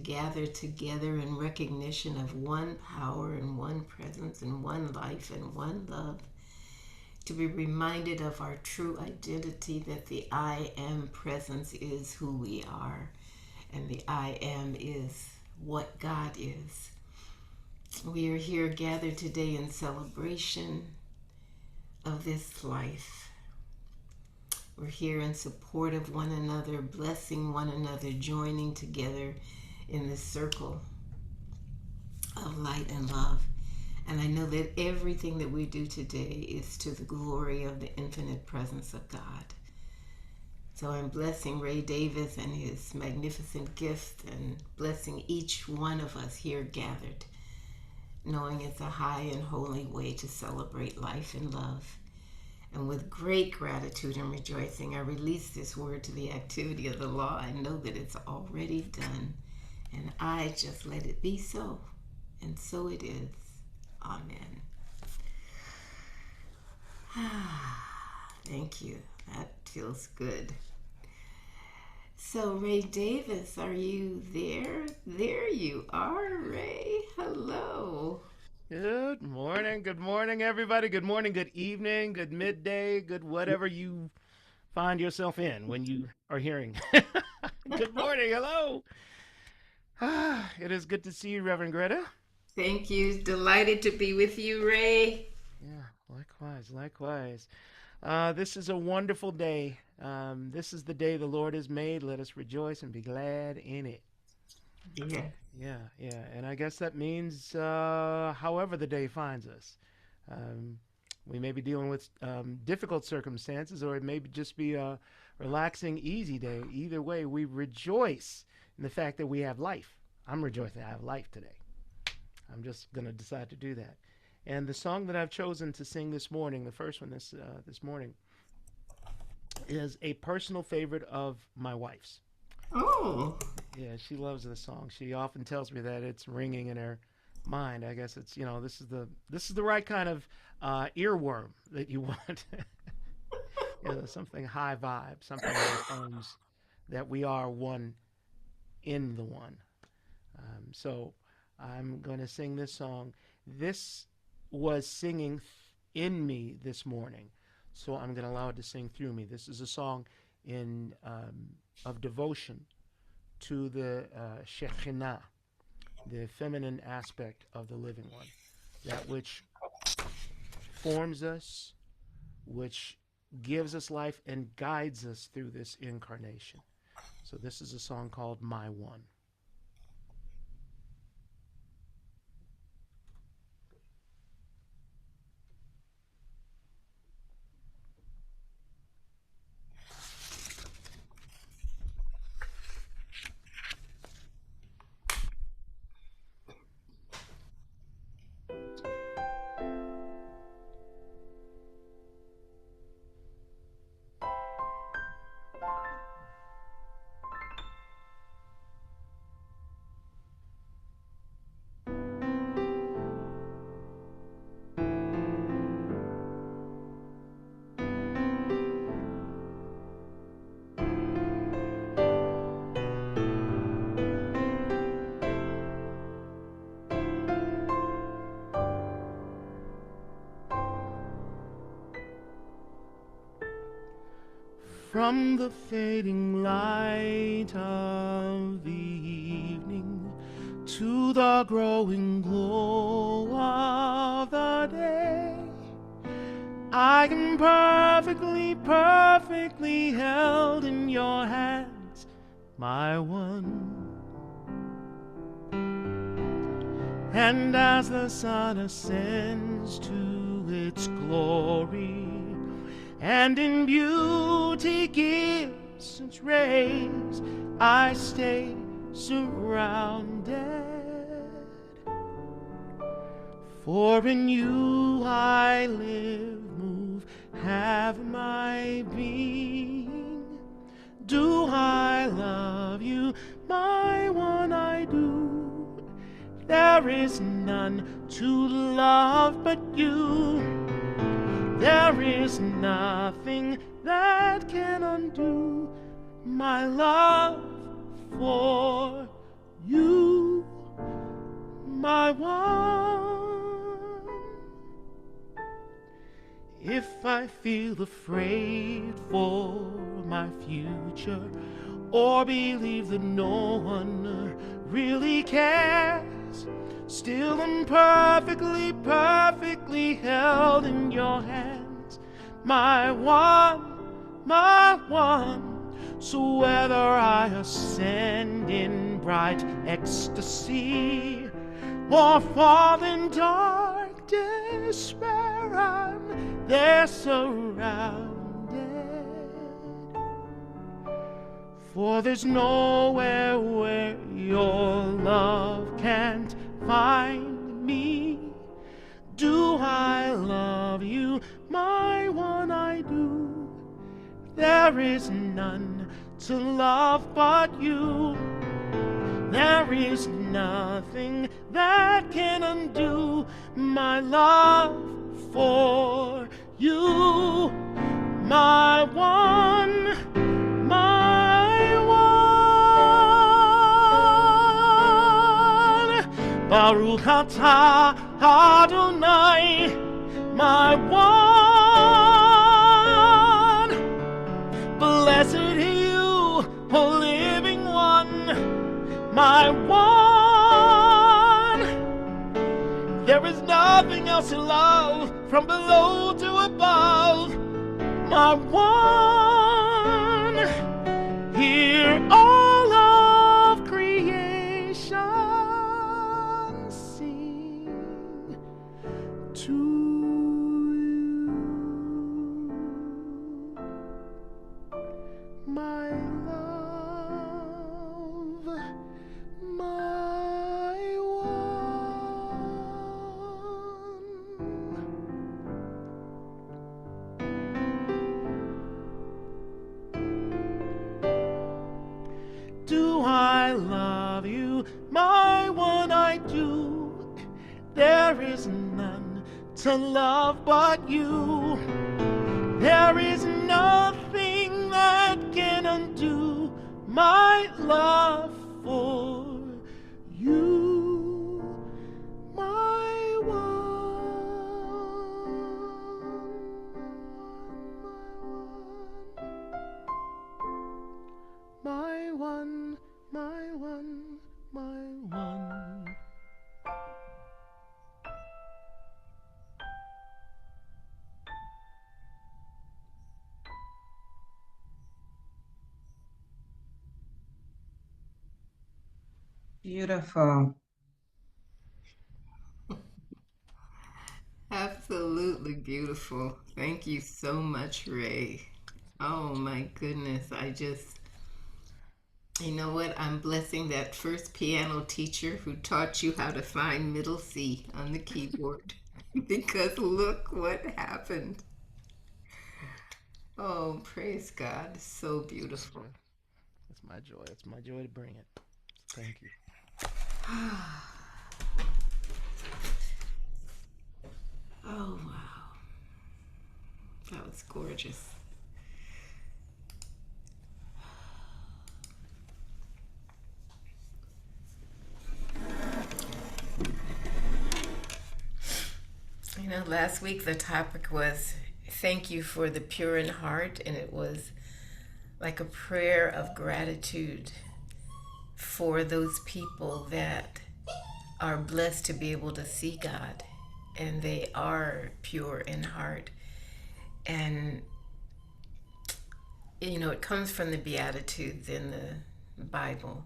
gather together in recognition of one power and one presence and one life and one love, to be reminded of our true identity, that the I am presence is who we are, and the I am is what God is. We are here gathered today in celebration of this life. We're here in support of one another, blessing one another, joining together in this circle of light and love. And I know that everything that we do today is to the glory of the infinite presence of God. So I'm blessing Ray Davis and his magnificent gift, and blessing each one of us here gathered, knowing it's a high and holy way to celebrate life and love. And with great gratitude and rejoicing, I release this word to the activity of the law. I know that it's already done, and I just let it be so. And so it is. Amen. Thank you. That feels good. So, Ray Davis, are you there? There you are, Ray. Hello. Good morning, everybody. Good morning, good evening, good midday, good whatever you find yourself in when you are hearing. Good morning, hello. It is good to see you, Reverend Greta. Thank you. Delighted to be with you, Ray. Yeah, likewise, likewise. This is a wonderful day. This is the day the Lord has made. Let us rejoice and be glad in it. Yeah. Yeah. And I guess that means however the day finds us. Um, we may be dealing with difficult circumstances, or it may just be a relaxing, easy day. Either way, we rejoice in the fact that we have life. I'm rejoicing I have life today. I'm just going to decide to do that. And the song that I've chosen to sing this morning, the first one this morning, is a personal favorite of my wife's. Oh. Yeah, she loves this song. She often tells me that it's ringing in her mind. I guess it's this is the right kind of earworm that you want. Something high vibe, something that affirms that we are one in the one. So I'm going to sing this song. This was singing in me this morning, so I'm going to allow it to sing through me. This is a song in of devotion to the Shekhinah, the feminine aspect of the living one, that which forms us, which gives us life and guides us through this incarnation. So this is a song called My One. From the fading light of the evening to the growing glow of the day, I am perfectly, perfectly held in your hands, my one. And as the sun ascends to its glory, and in beauty gives its rays, I stay surrounded. For in you I live, move, have my being. Do I love you, my one? I do. There is none to love but you. There is nothing that can undo my love for you. my one. If I feel afraid for my future, or believe that no one really cares, still I'm perfectly held in your hands, my one, my one. So whether I ascend in bright ecstasy or fall in dark despair, I'm there surrounded. For there's nowhere where your love can't find me. Do I love you, my one? I do. There is none to love but you. There is nothing that can undo my love for you, my one, my one. Baruch atah Adonai, my one. Blessed are you, O living one, my one. There is nothing else to love from below to above, my one. Hear all of creation sing to you, my love, my one. Do I love you, my one? I do. There is none to love but you. There is nothing that can undo my love for you, my one, my one, my one, my one. Beautiful. Absolutely beautiful. Thank you so much, Ray. Oh my goodness. You know what? I'm blessing that first piano teacher who taught you how to find middle C on the keyboard. Because look what happened. Oh, praise God. So That's beautiful. joy. That's my joy. It's my joy to bring it. Thank you. Oh, wow. That was gorgeous. You know, last week the topic was thank you for the pure in heart, and it was like a prayer of gratitude for those people that are blessed to be able to see God and they are pure in heart. And, you know, it comes from the Beatitudes in the Bible.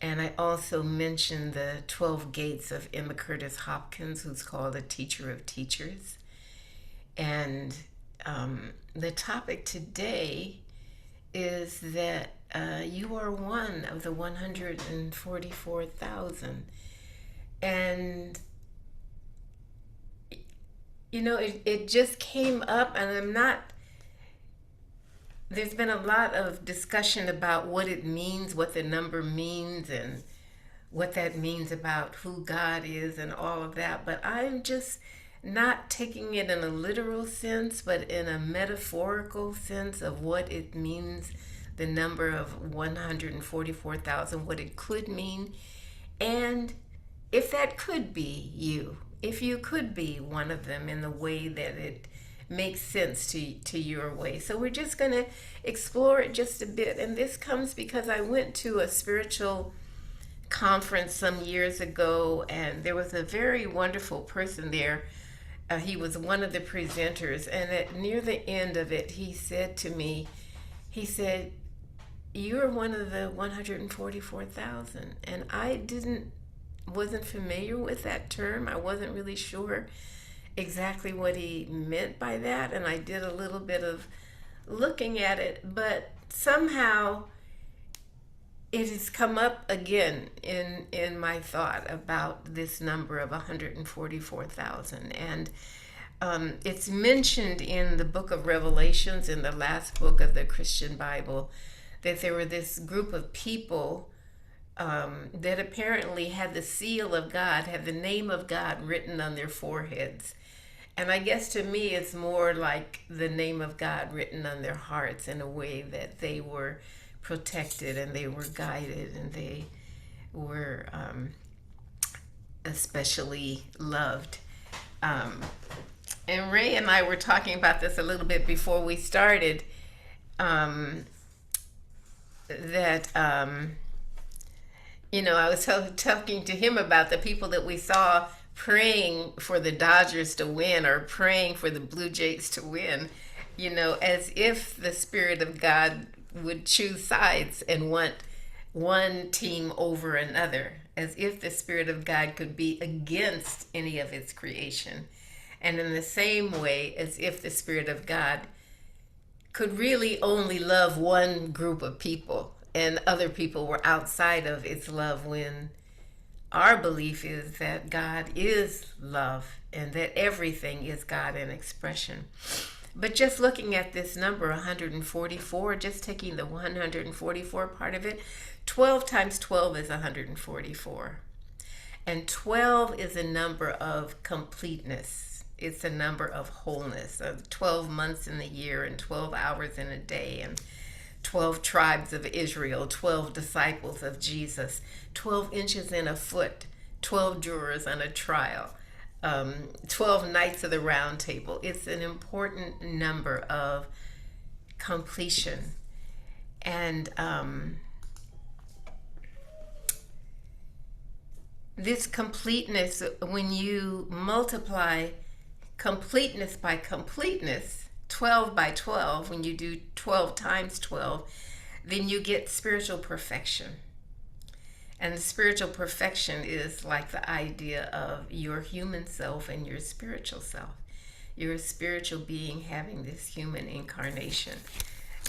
And I also mentioned the 12 Gates of Emma Curtis Hopkins, who's called a teacher of teachers. And the topic today is that you are one of the 144,000. And, you know, it just came up, and there's been a lot of discussion about what it means, what the number means, and what that means about who God is and all of that. But I'm just not taking it in a literal sense, but in a metaphorical sense of what it means, the number of 144,000, what it could mean. And if that could be you, if you could be one of them in the way that it makes sense to your way. So we're just going to explore it just a bit. And this comes because I went to a spiritual conference some years ago, and there was a very wonderful person there. He was one of the presenters, and near the end of it, he said to me, he said, "You're one of the 144,000." And I wasn't familiar with that term. I wasn't really sure exactly what he meant by that, and I did a little bit of looking at it, but somehow it has come up again in my thought about this number of 144,000. And it's mentioned in the book of Revelations, in the last book of the Christian Bible, that there were this group of people that apparently had the seal of God, had the name of God written on their foreheads. And I guess to me it's more like the name of God written on their hearts, in a way that they were protected and they were guided and they were especially loved. And Ray and I were talking about this a little bit before we started, that I was talking to him about the people that we saw praying for the Dodgers to win, or praying for the Blue Jays to win, as if the Spirit of God would choose sides and want one team over another, as if the Spirit of God could be against any of its creation. And in the same way, as if the Spirit of God could really only love one group of people and other people were outside of its love, when our belief is that God is love and that everything is God in expression. But just looking at this number 144, just taking the 144 part of it, 12 times 12 is 144. And 12 is a number of completeness. It's a number of wholeness, of 12 months in the year and 12 hours in a day, and 12 tribes of Israel, 12 disciples of Jesus, 12 inches in a foot, 12 jurors on a trial, 12 Knights of the Round Table. It's an important number of completion. And this completeness, when you multiply completeness by completeness, 12 by 12, when you do 12 times 12, then you get spiritual perfection. And the spiritual perfection is like the idea of your human self and your spiritual self. You're a spiritual being having this human incarnation.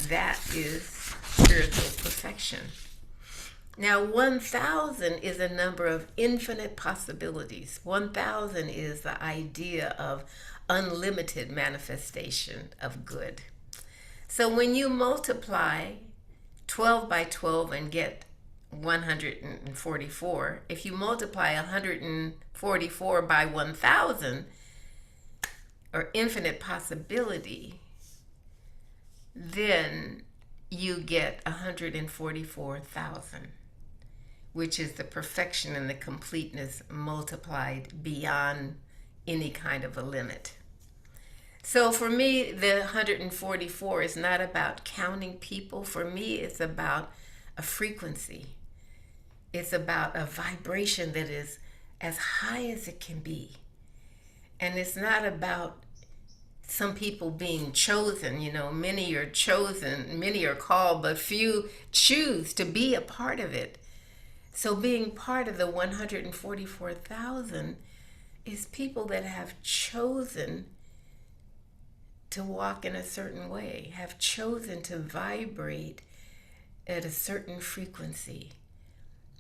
That is spiritual perfection. Now, 1,000 is a number of infinite possibilities. 1,000 is the idea of unlimited manifestation of good. So when you multiply 12 by 12 and get 144, if you multiply 144 by 1,000, or infinite possibility, then you get 144,000, which is the perfection and the completeness multiplied beyond any kind of a limit. So for me, the 144 is not about counting people. For me, it's about a frequency. It's about a vibration that is as high as it can be. And it's not about some people being chosen. Many are chosen, many are called, but few choose to be a part of it. So being part of the 144,000 is people that have chosen to walk in a certain way, have chosen to vibrate at a certain frequency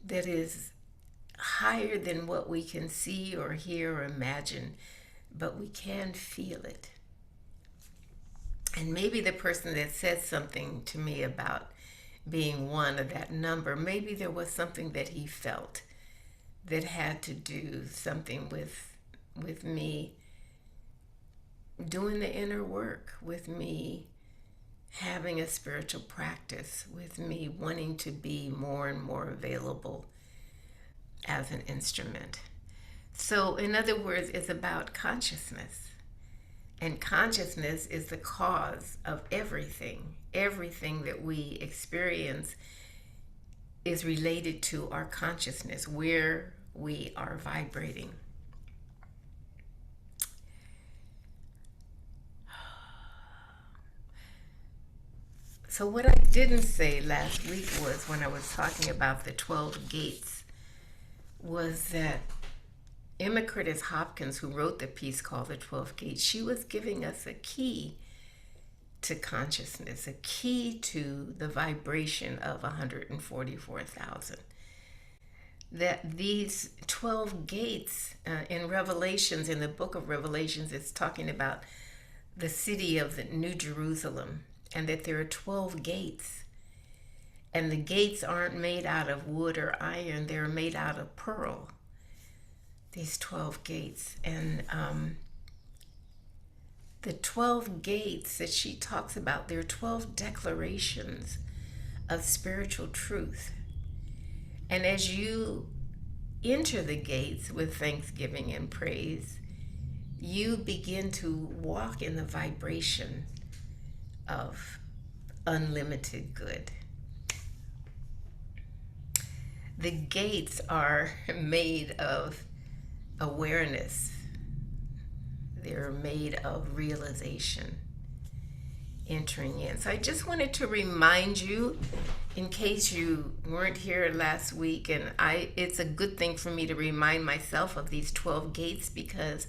that is higher than what we can see or hear or imagine, but we can feel it. And maybe the person that said something to me about being one of that number, maybe there was something that he felt that had to do something with me doing the inner work, with me having a spiritual practice, with me wanting to be more and more available as an instrument. So, in other words, it's about consciousness. And consciousness is the cause of everything. Everything that we experience is related to our consciousness, where we are vibrating. So what I didn't say last week was, when I was talking about the 12 gates, was that Emma Curtis Hopkins, who wrote the piece called The 12 Gates, she was giving us a key to consciousness, a key to the vibration of 144,000. That these 12 gates in Revelations, in the book of Revelations, it's talking about the city of the New Jerusalem, and that there are 12 gates. And the gates aren't made out of wood or iron, they're made out of pearl. These 12 gates. And the 12 gates that she talks about, they're 12 declarations of spiritual truth. And as you enter the gates with thanksgiving and praise, you begin to walk in the vibration of unlimited good. The gates are made of awareness. They're made of realization, entering in. So I just wanted to remind you, in case you weren't here last week, and it's a good thing for me to remind myself of these 12 gates, because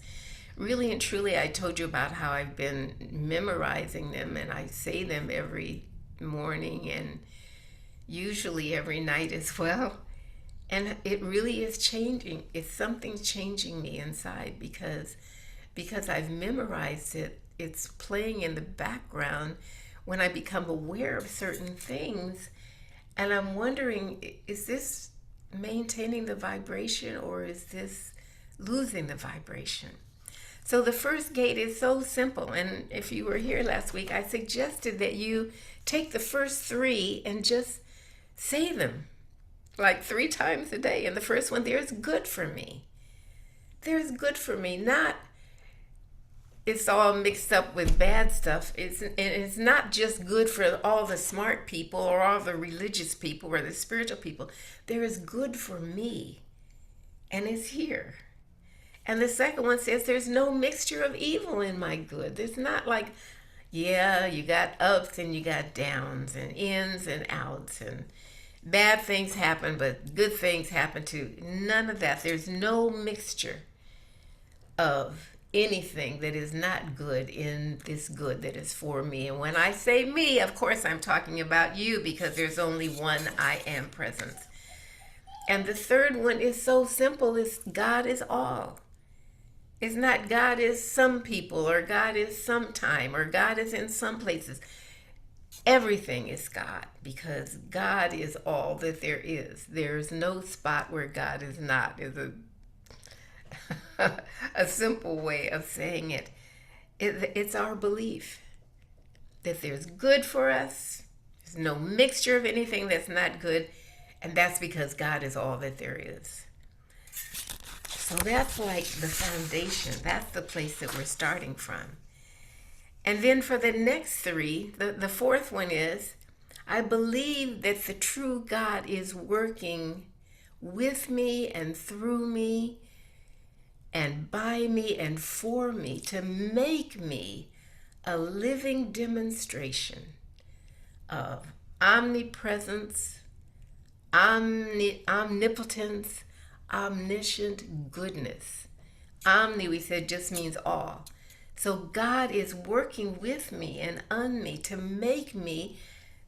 really and truly, I told you about how I've been memorizing them, and I say them every morning and usually every night as well. And it really is changing. It's something changing me inside, because I've memorized it. It's playing in the background when I become aware of certain things, and I'm wondering, is this maintaining the vibration, or is this losing the vibration? So the first gate is so simple, and if you were here last week, I suggested that you take the first 3 and just say them like 3 times a day. And the first one, there's good for me. There's good for me. Not it's all mixed up with bad stuff. It's not just good for all the smart people or all the religious people or the spiritual people. There is good for me, and it's here. And the second one says there's no mixture of evil in my good. There's not like, yeah, you got ups and you got downs and ins and outs, and bad things happen, but good things happen too. None of that. There's no mixture of anything that is not good in this good that is for me. And when I say me, of course I'm talking about you, because there's only one I am presence. And the third one is so simple. It's God is all. It's not God is some people, or God is sometime, or God is in some places. Everything is God, because God is all that there is. There's no spot where God is not, is a simple way of saying it. It's our belief that there's good for us. There's no mixture of anything that's not good, and that's because God is all that there is. So that's like the foundation. That's the place that we're starting from. And then for the next 3, the fourth one is, I believe that the true God is working with me and through me and by me and for me to make me a living demonstration of omnipresence, omnipotence, omniscient goodness. Omni, we said, just means all. So God is working with me and on me to make me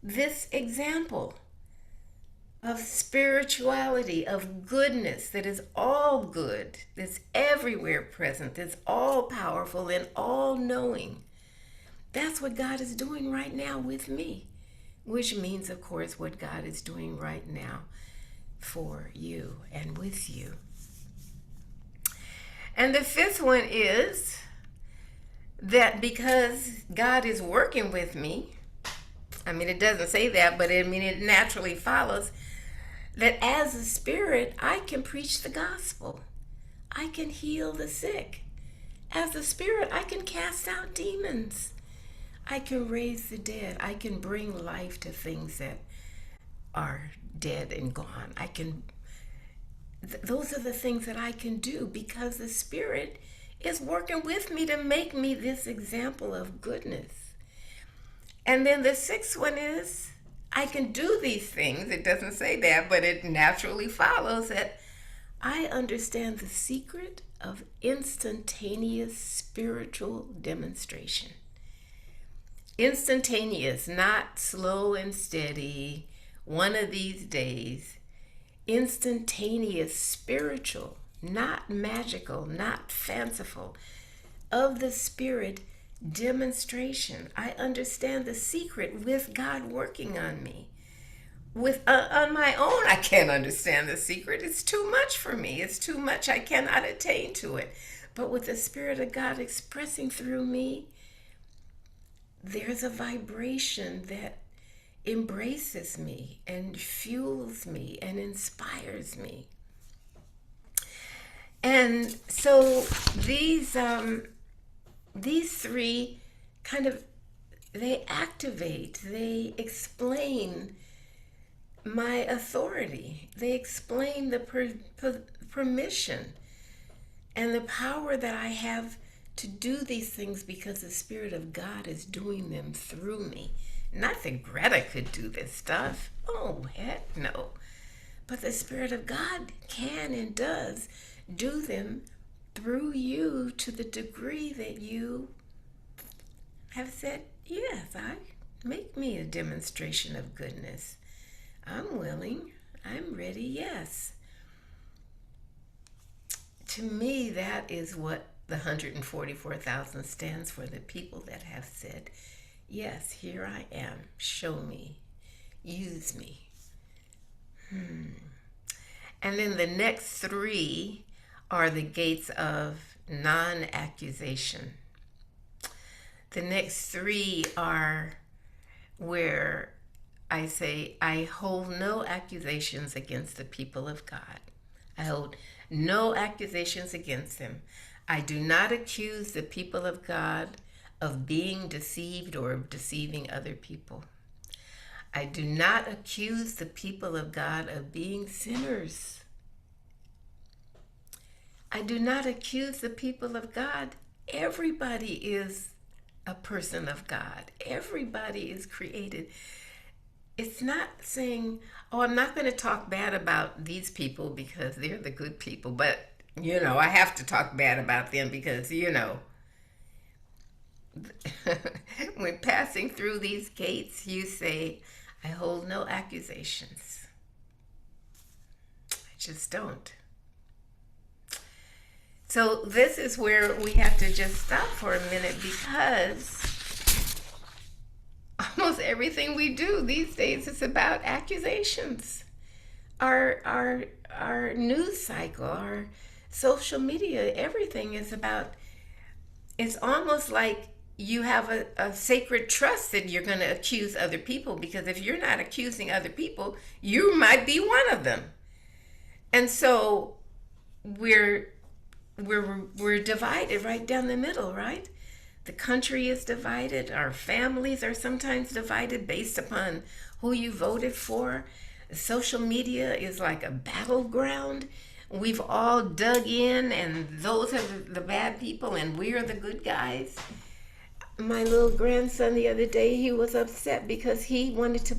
this example of spirituality, of goodness that is all good, that's everywhere present, that's all powerful and all knowing. That's what God is doing right now with me, which means, of course, what God is doing right now for you and with you. And the 5th one is that because God is working with me, I mean, it doesn't say that, but it naturally follows that as a spirit, I can preach the gospel. I can heal the sick. As a spirit, I can cast out demons. I can raise the dead. I can bring life to things that are dead and gone. Those are the things that I can do because the Spirit is working with me to make me this example of goodness. And then the sixth one is I can do these things. It doesn't say that, but it naturally follows that I understand the secret of instantaneous spiritual demonstration. Instantaneous, not slow and steady, one of these days. Instantaneous, spiritual, not magical, not fanciful, of the Spirit demonstration. I understand the secret with God working on me. On my own, I can't understand the secret. It's too much for me. It's too much. I cannot attain to it. But with the Spirit of God expressing through me, there's a vibration that embraces me and fuels me and inspires me. And so these three kind of, they activate, they explain my authority. They explain the permission and the power that I have to do these things because the Spirit of God is doing them through me. Not that Greta could do this stuff. Oh, heck no. But the Spirit of God can and does do them through you to the degree that you have said, yes, make me a demonstration of goodness. I'm willing. I'm ready. Yes. To me, that is what the 144,000 stands for, the people that have said, yes, here I am. Show me. Use me. And then the next three are the gates of non-accusation. The next three are where I say, I hold no accusations against the people of God. I hold no accusations against them. I do not accuse the people of God of being deceived or of deceiving other people. I do not accuse the people of God of being sinners. I do not accuse the people of God. Everybody is a person of God. Everybody is created. It's not saying, oh, I'm not going to talk bad about these people because they're the good people, but, I have to talk bad about them because, when passing through these gates, you say, I hold no accusations. I just don't. So this is where we have to just stop for a minute because almost everything we do these days is about accusations. Our news cycle, our social media, everything is about, it's almost like you have a sacred trust that you're going to accuse other people, because if you're not accusing other people, you might be one of them. And so we're divided right down the middle, right? The country is divided. Our families are sometimes divided based upon who you voted for. Social media is like a battleground. We've all dug in, and those are the bad people, and we're the good guys. My little grandson the other day, he was upset because he wanted to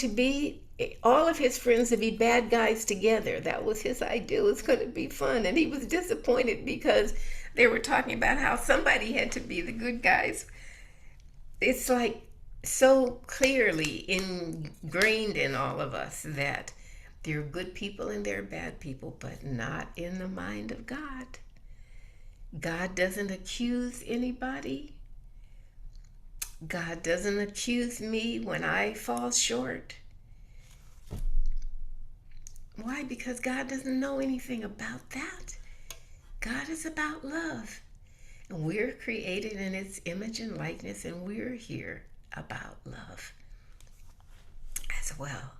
be all of his friends to be bad guys together. That was his idea. It was going to be fun. And he was disappointed because they were talking about how somebody had to be the good guys. It's like so clearly ingrained in all of us that there are good people and there are bad people, but not in the mind of God. God doesn't accuse anybody. God doesn't accuse me when I fall short. Why? Because God doesn't know anything about that. God is about love. And we're created in His image and likeness, and we're here about love as well.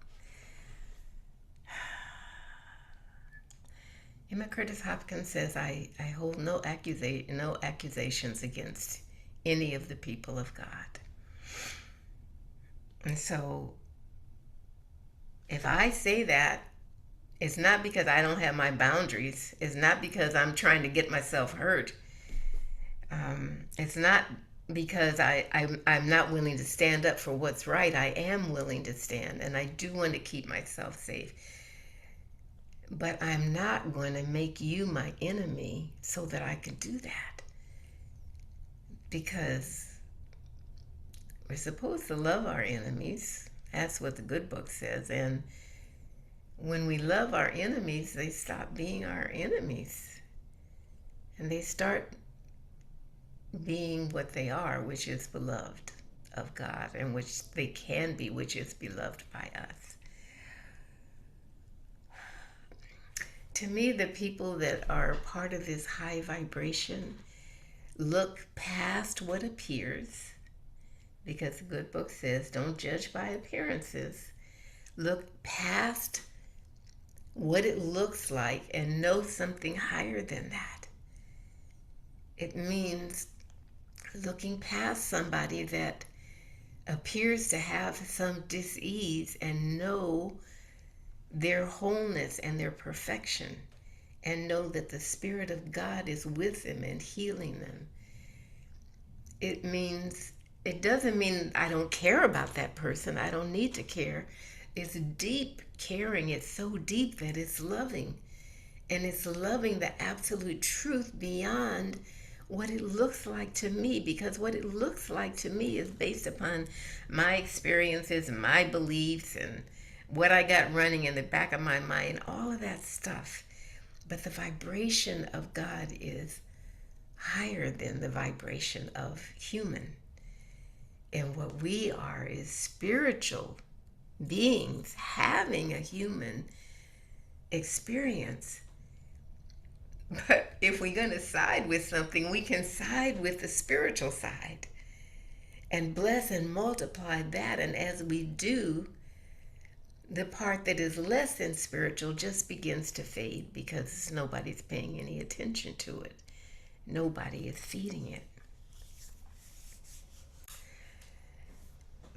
Emma Curtis Hopkins says, I hold no accusations against any of the people of God. And so if I say that, it's not because I don't have my boundaries. It's not because I'm trying to get myself hurt. It's not because I'm not willing to stand up for what's right. I am willing to stand, and I do want to keep myself safe. But I'm not going to make you my enemy so that I can do that. Because we're supposed to love our enemies. That's what the good book says. And when we love our enemies, they stop being our enemies. And they start being what they are, which is beloved of God, and which they can be, which is beloved by us. To me, the people that are part of this high vibration look past what appears, because the good book says, don't judge by appearances. Look past what it looks like and know something higher than that. It means looking past somebody that appears to have some dis-ease and know their wholeness and their perfection, and know that the Spirit of God is with them and healing them. It doesn't mean I don't care about that person. I don't need to care. It's deep caring. It's so deep that it's loving. And it's loving the absolute truth beyond what it looks like to me, because what it looks like to me is based upon my experiences, my beliefs, and what I got running in the back of my mind, all of that stuff. But the vibration of God is higher than the vibration of human. And what we are is spiritual beings having a human experience. But if we're going to side with something, we can side with the spiritual side and bless and multiply that. And as we do, the part that is less than spiritual just begins to fade, because nobody's paying any attention to it. Nobody is feeding it.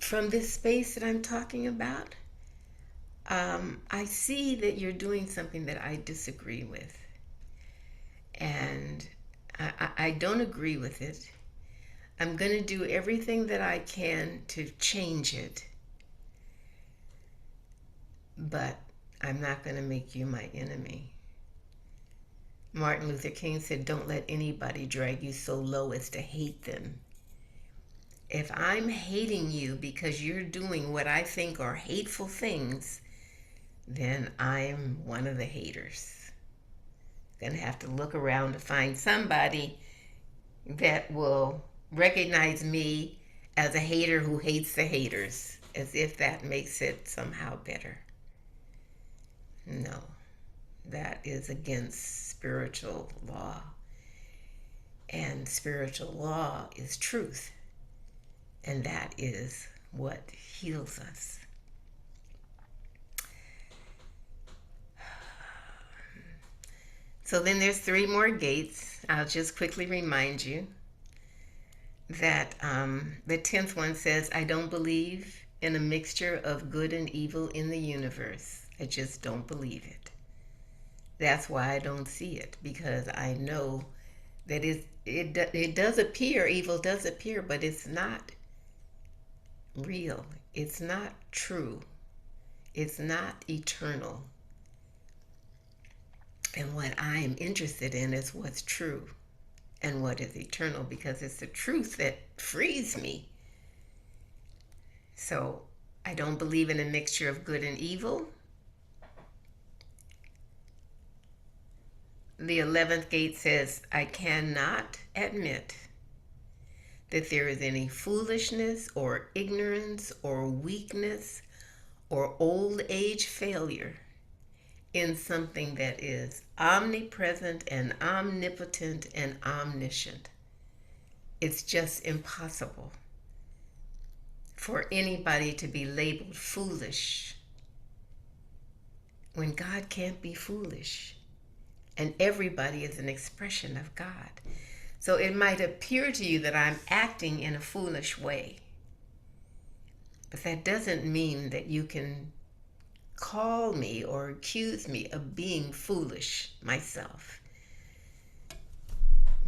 From this space that I'm talking about, I see that you're doing something that I disagree with. And I don't agree with it. I'm going to do everything that I can to change it. But I'm not going to make you my enemy. Martin Luther King said, don't let anybody drag you so low as to hate them. If I'm hating you because you're doing what I think are hateful things, then I'm one of the haters. Going to have to look around to find somebody that will recognize me as a hater who hates the haters, as if that makes it somehow better. No, that is against spiritual law. And spiritual law is truth. And that is what heals us. So then there's 3 more gates. I'll just quickly remind you that the 10th one says, I don't believe in a mixture of good and evil in the universe. I just don't believe it. That's why I don't see it, because I know that it does appear, evil does appear, but it's not real. It's not true. It's not eternal. And what I am interested in is what's true and what is eternal, because it's the truth that frees me. So I don't believe in a mixture of good and evil. The 11th gate says, I cannot admit that there is any foolishness or ignorance or weakness or old age failure in something that is omnipresent and omnipotent and omniscient. It's just impossible for anybody to be labeled foolish when God can't be foolish. And everybody is an expression of God. So it might appear to you that I'm acting in a foolish way. But that doesn't mean that you can call me or accuse me of being foolish myself.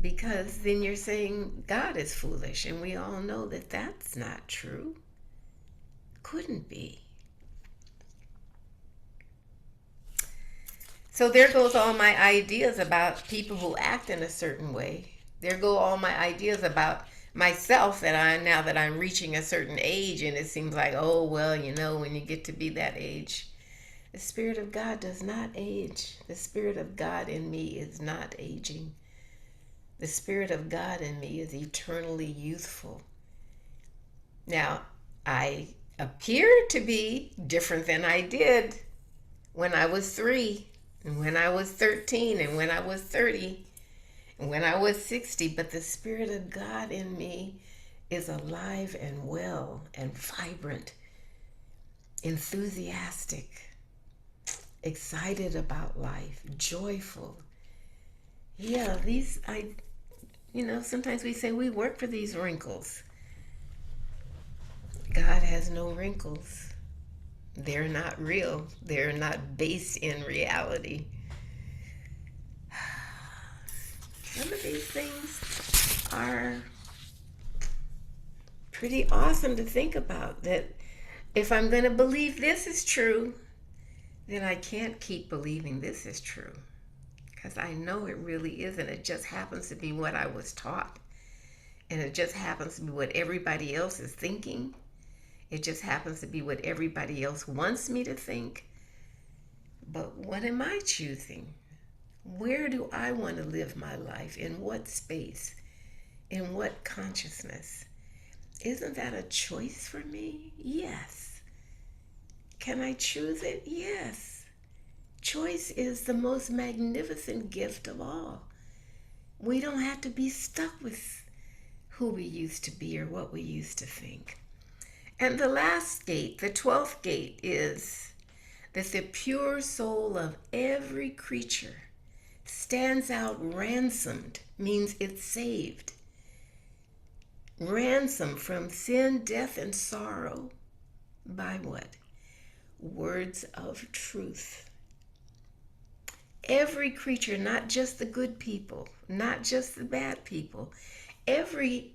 Because then you're saying God is foolish. And we all know that that's not true. Couldn't be. So there goes all my ideas about people who act in a certain way. There go all my ideas about myself now that I'm reaching a certain age, and it seems like, oh, well, when you get to be that age, the Spirit of God does not age. The Spirit of God in me is not aging. The Spirit of God in me is eternally youthful. Now, I appear to be different than I did when I was 3, and when I was 13, and when I was 30, and when I was 60, but the Spirit of God in me is alive and well and vibrant, enthusiastic, excited about life, joyful. Yeah, sometimes we say we work for these wrinkles. God has no wrinkles. They're not real. They're not based in reality. Some of these things are pretty awesome to think about, that if I'm going to believe this is true, then I can't keep believing this is true. Because I know it really isn't. It just happens to be what I was taught. And it just happens to be what everybody else is thinking. It just happens to be what everybody else wants me to think. But what am I choosing? Where do I want to live my life? In what space? In what consciousness? Isn't that a choice for me? Yes. Can I choose it? Yes. Choice is the most magnificent gift of all. We don't have to be stuck with who we used to be or what we used to think. And the last gate, the 12th gate, is that the pure soul of every creature stands out ransomed, means it's saved. Ransomed from sin, death, and sorrow by what? Words of truth. Every creature, not just the good people, not just the bad people, everything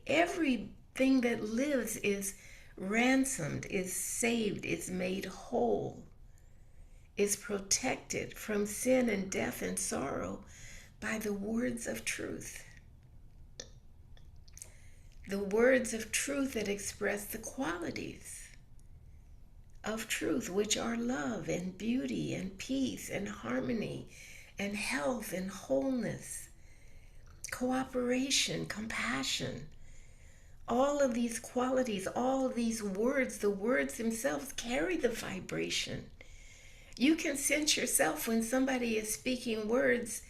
that lives is ransomed, is saved, is made whole, is protected from sin and death and sorrow by the words of truth. The words of truth that express the qualities of truth, which are love and beauty and peace and harmony and health and wholeness, cooperation, compassion. All of these qualities, all of these words, the words themselves carry the vibration. You can sense yourself when somebody is speaking words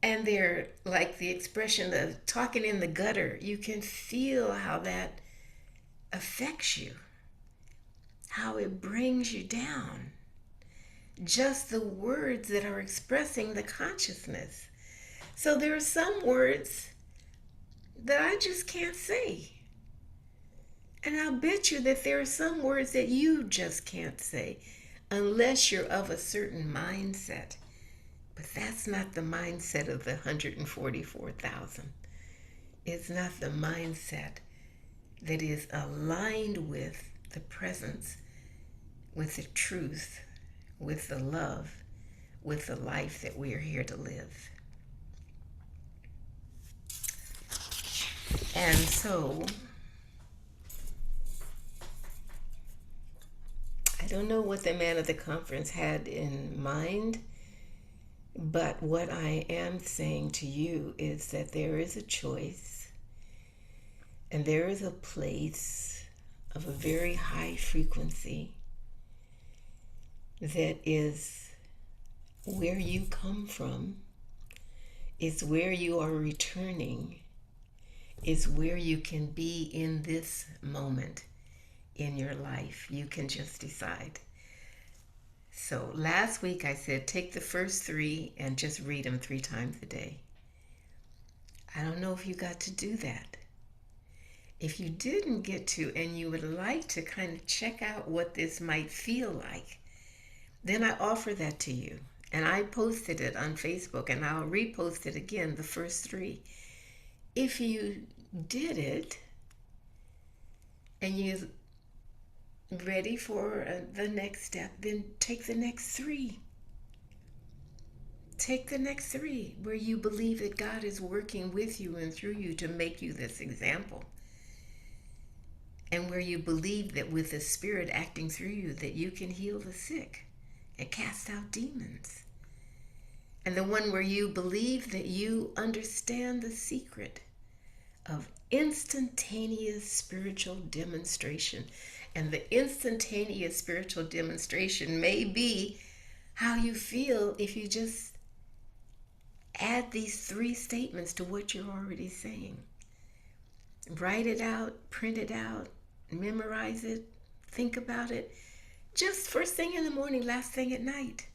and they're like the expression of talking in the gutter. You can feel how that affects you, how it brings you down. Just the words that are expressing the consciousness. So there are some words that I just can't say. And I'll bet you that there are some words that you just can't say unless you're of a certain mindset. But that's not the mindset of the 144,000. It's not the mindset that is aligned with the presence, with the truth, with the love, with the life that we are here to live. And so, I don't know what the man at the conference had in mind, but what I am saying to you is that there is a choice, and there is a place of a very high frequency that is where you come from, is where you are returning, is where you can be in this moment in your life. You can just decide. So last week I said take the first three and just read them 3 times a day. I don't know if you got to do that. If you didn't get to and you would like to kind of check out what this might feel like, then I offer that to you. And I posted it on Facebook and I'll repost it again, the first three. If you did it and you're ready for the next step, then take the next three. Take the next three where you believe that God is working with you and through you to make you this example. And where you believe that with the Spirit acting through you that you can heal the sick and cast out demons. And the one where you believe that you understand the secret of instantaneous spiritual demonstration. And the instantaneous spiritual demonstration may be how you feel if you just add these 3 statements to what you're already saying. Write it out, print it out, memorize it, think about it. Just first thing in the morning, last thing at night.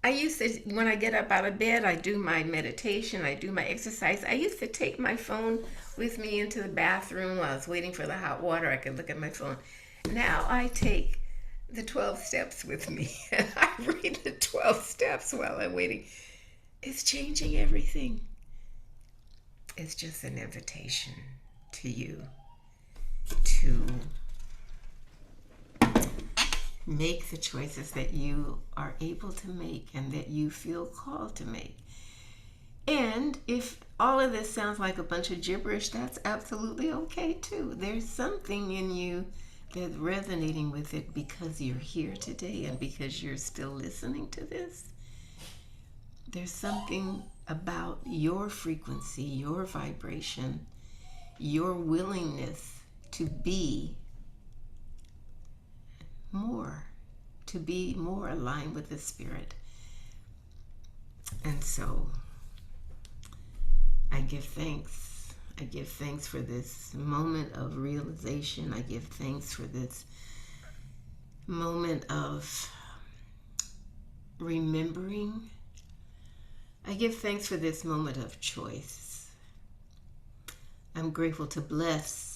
I used to, when I get up out of bed, I do my meditation, I do my exercise. I used to take my phone with me into the bathroom while I was waiting for the hot water. I could look at my phone. Now I take the 12 steps with me and I read the 12 steps while I'm waiting. It's changing everything. It's just an invitation to you to make the choices that you are able to make and that you feel called to make. And if all of this sounds like a bunch of gibberish, that's absolutely okay too. There's something in you that's resonating with it because you're here today and because you're still listening to this. There's something about your frequency, your vibration, your willingness to be more aligned with the Spirit. And so I give thanks. I give thanks for this moment of realization. I give thanks for this moment of remembering. I give thanks for this moment of choice. I'm grateful to bless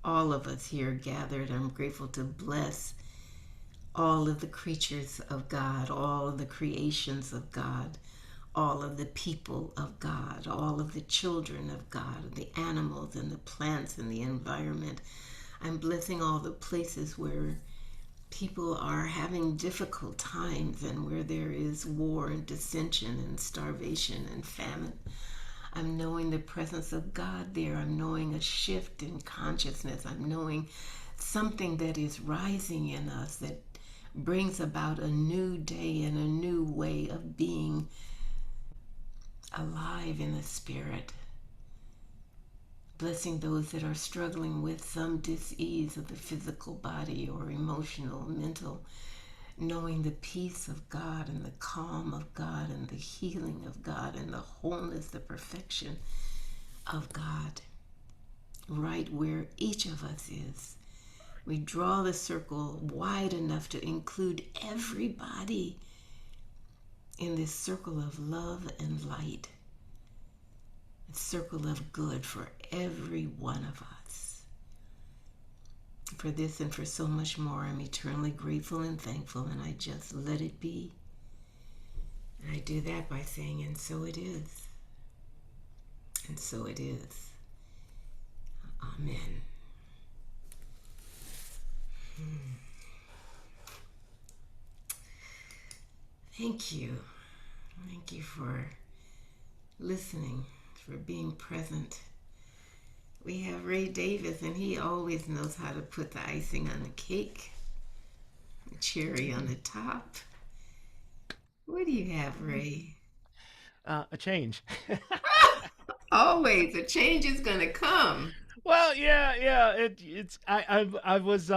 all of us here gathered. I'm grateful to bless all of the creatures of God, all of the creations of God, all of the people of God, all of the children of God, the animals and the plants and the environment. I'm blessing all the places where people are having difficult times and where there is war and dissension and starvation and famine. I'm knowing the presence of God there. I'm knowing a shift in consciousness. I'm knowing something that is rising in us that brings about a new day and a new way of being alive in the Spirit. Blessing those that are struggling with some dis-ease of the physical body or emotional, mental, knowing the peace of God and the calm of God and the healing of God and the wholeness, the perfection of God, right where each of us is. We draw the circle wide enough to include everybody in this circle of love and light, a circle of good for every one of us. For this and for so much more, I'm eternally grateful and thankful, and I just let it be. And I do that by saying, and so it is. And so it is. Amen. Thank you. Thank you for listening, for being present. We have Ray Davis, and he always knows how to put the icing on the cake, the cherry on the top. What do you have, Ray? A change. Always, a change is going to come. Well, yeah. I was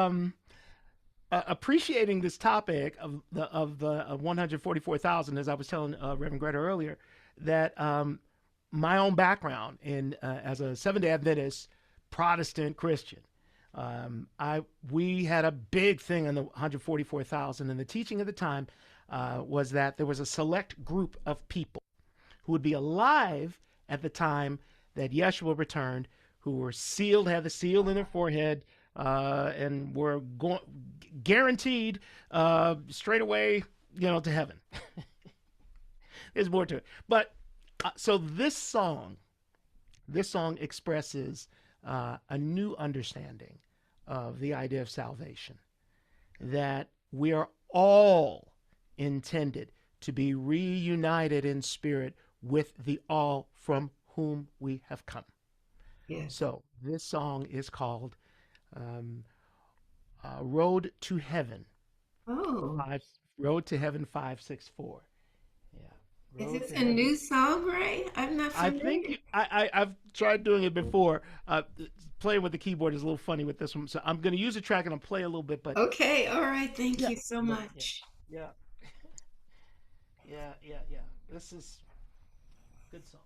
appreciating this topic of the 144,000, as I was telling Reverend Greta earlier, that my own background in as a Seventh-day Adventist Protestant Christian, We had a big thing on the 144,000, and the teaching at the time was that there was a select group of people who would be alive at the time that Yeshua returned, who were sealed, had the seal in their forehead, and were guaranteed straight away, to heaven. There's more to it, but so this song expresses a new understanding of the idea of salvation, that we are all intended to be reunited in spirit with the all from whom we have come. Yes. So this song is called Road to Heaven. Oh. Road to Heaven 564. Yeah. Is Road this to a Heaven. new song, Ray? I'm not I familiar. think I've tried doing it before. Playing with the keyboard is a little funny with this one, so I'm going to use a track and I'll play a little bit. But Okay, all right. Thank yeah, you so but yeah, much. yeah, yeah. This is a good song.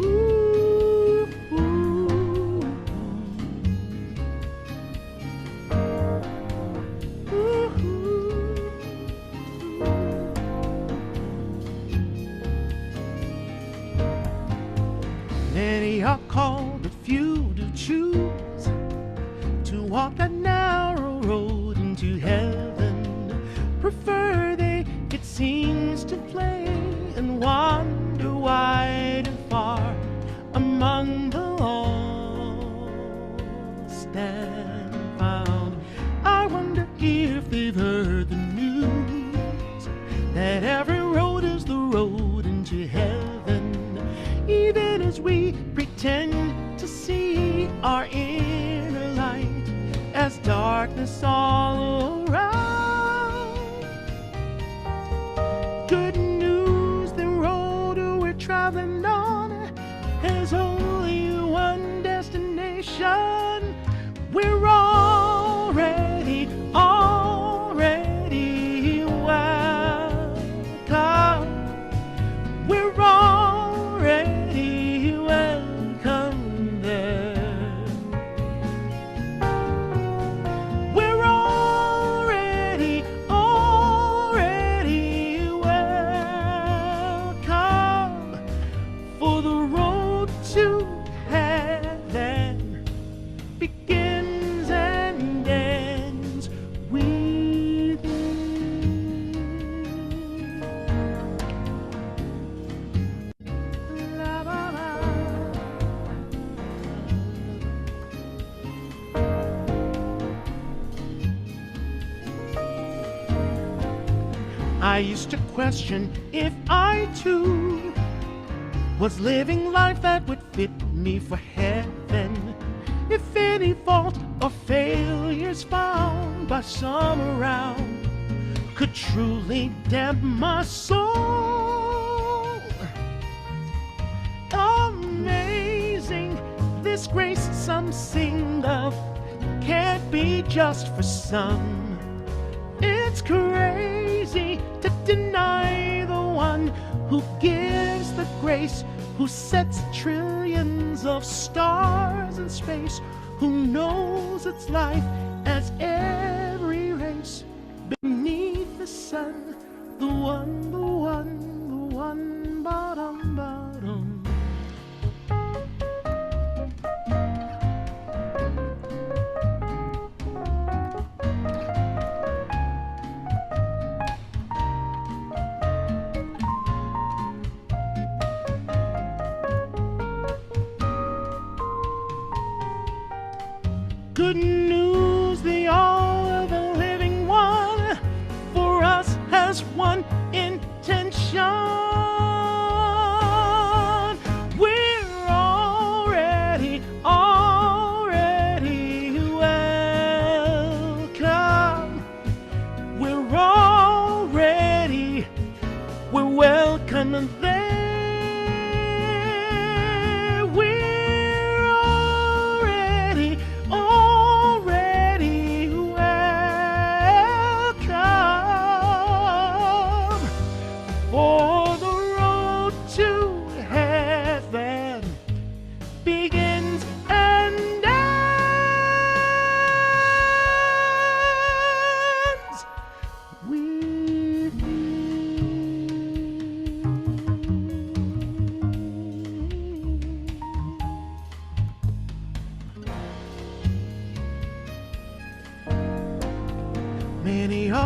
Ooh, ooh, ooh, Many are called, but few do choose to walk that narrow road into heaven. Prefer they, it seems, to play and wander wide and far among the lost and found. I wonder if they've heard the news that every road is the road into heaven, even as we pretend to see our inner light as darkness all around. Good news, the road we're traveling on has only one destination. We're already welcome. We're already welcome there. We're already welcome, for the road to heaven begins and ends within. La, la, la. I used to question if I too was living life that would fit me for heaven. If any fault or failures found by some around could truly damp my soul. Amazing, this grace some sing of can't be just for some. It's crazy to deny the one who gives the grace, who sets trillions of stars in space, who knows its life as every race beneath the sun. The one, bottom, bottom. Good news, the all of the living one for us has one intention. We're already welcome.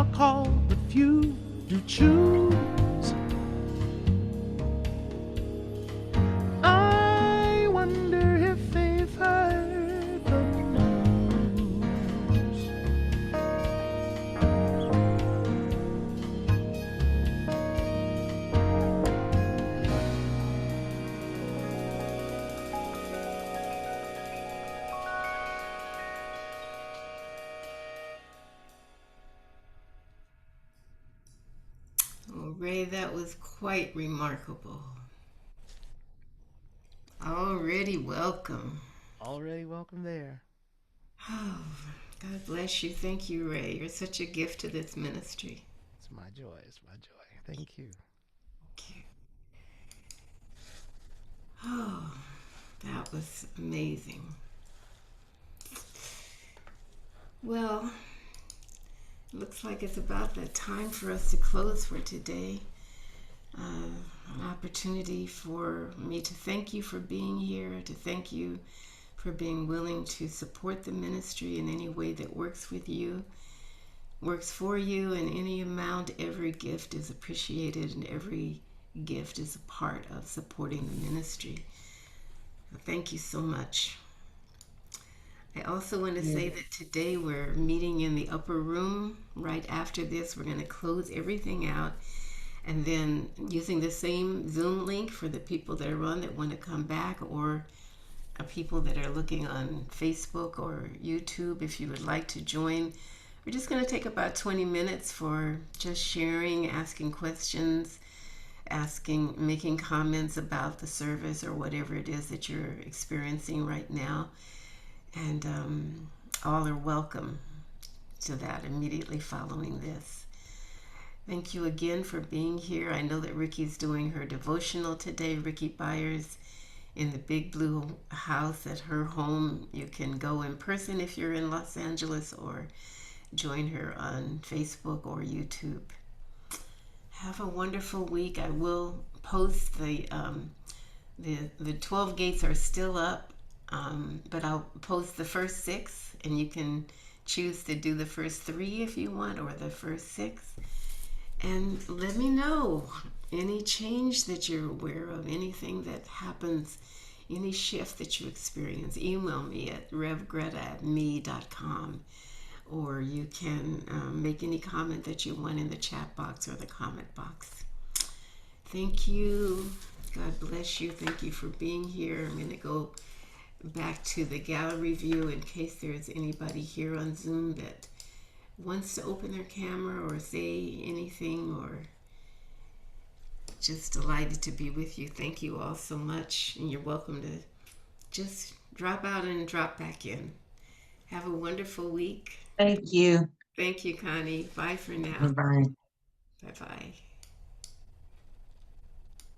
are called, but few do choose. I wonder if they've heard the news. Oh, Ray, that was quite remarkable. Already welcome. Already welcome there. Oh, God bless you. Thank you, Ray. You're such a gift to this ministry. It's my joy. It's my joy. Thank you. Thank you. Oh, that was amazing. Well, looks like it's about the time for us to close for today. An opportunity for me to thank you for being here, to thank you for being willing to support the ministry in any way that works with you, works for you, in any amount. Every gift is appreciated and every gift is a part of supporting the ministry. Thank you so much. I also want to say that today we're meeting in the upper room. Right after this, we're going to close everything out. And then using the same Zoom link for the people that are on that want to come back, or people that are looking on Facebook or YouTube, if you would like to join. We're just going to take about 20 minutes for just sharing, asking questions, making comments about the service or whatever it is that you're experiencing right now. And all are welcome to that immediately following this. Thank you again for being here. I know that Ricky's doing her devotional today. Ricky Byers in the Big Blue House at her home. You can go in person if you're in Los Angeles, or join her on Facebook or YouTube. Have a wonderful week. I will post the 12 gates are still up, but I'll post the first 6, and you can choose to do the first 3 if you want, or the first 6. And let me know any change that you're aware of, anything that happens, any shift that you experience. Email me at revgreta@me.com, or you can make any comment that you want in the chat box or the comment box. Thank you. God bless you. Thank you for being here. I'm going to go back to the gallery view in case there's anybody here on Zoom that wants to open their camera or say anything, or just delighted to be with you. Thank you all so much, and you're welcome to just drop out and drop back in. Have a wonderful week. Thank you. Thank you, Connie. Bye for now. Bye-bye. Bye-bye.